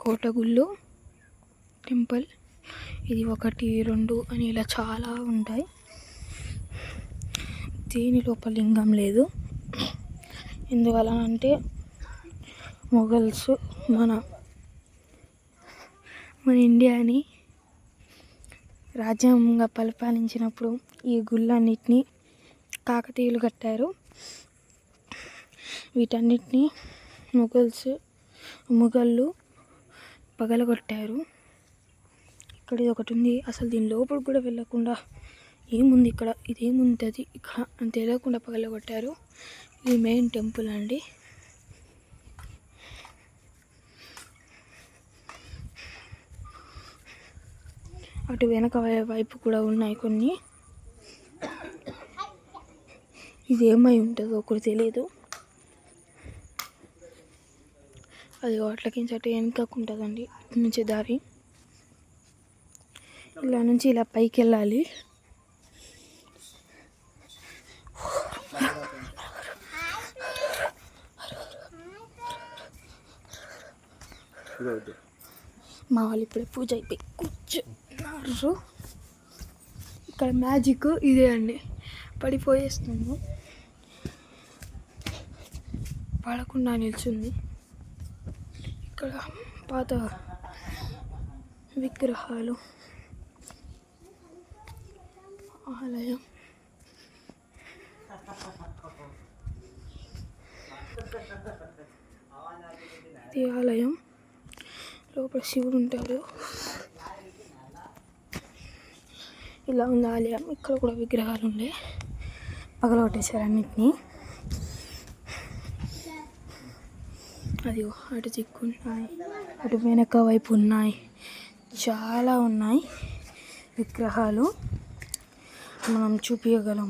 కోటగుళ్ళు temple. ఇది 1, 2 అని ఇలా చాలా ఉంటాయి. దీని లోపల లింగం లేదు. ఎందువల్ల అంటే మొఘల్స్ మన ఇండియాని రాజ్యాంగంగా పరిపాలించినప్పుడు ఈ గుళ్ళన్నిటినీ కాకతీయులు కట్టారు. వీటన్నిటిని మొఘళ్ళు పగలగొట్టారు. ఇక్కడ ఒకటి ఉంది. అసలు దీని లోపల కూడా వెళ్ళకుండా ఏముంది ఇక్కడ, ఇదేముంటుంది ఇక్కడ అని తెలియకుండా పగలగొట్టారు. ఇది మెయిన్ టెంపుల్ అండి. అటు వెనక వైపు కూడా ఉన్నాయి కొన్ని. ఇది ఏమై ఉంటుందో ఒకటి తెలియదు. అది వాటికించి అటు వెనకకు ఉంటుందండి. ఇటు నుంచి దారి ఇలా నుంచి ఇలా పైకి వెళ్ళాలి. మా వాళ్ళు ఇప్పుడే పూజ అయిపోయి కూర్చున్నారు. ఇక్కడ మ్యాజిక్ ఇదే అండి. పడిపోయేస్తున్నాము, పడకుండా నిల్చుంది. ఇక్కడ పాత విగ్రహాలు, ఆలయం. ఇది ఆలయం. లోపల శివుడు ఉంటాడు. ఇలా ఉంది ఆలయం. ఇక్కడ కూడా విగ్రహాలు ఉండే పగలగొట్టేశారు అన్నిటినీ. అది అటు చిక్కున్నాయి, అటు వెనక వైపు ఉన్నాయి, చాలా ఉన్నాయి విగ్రహాలు. మనం చూపించగలం.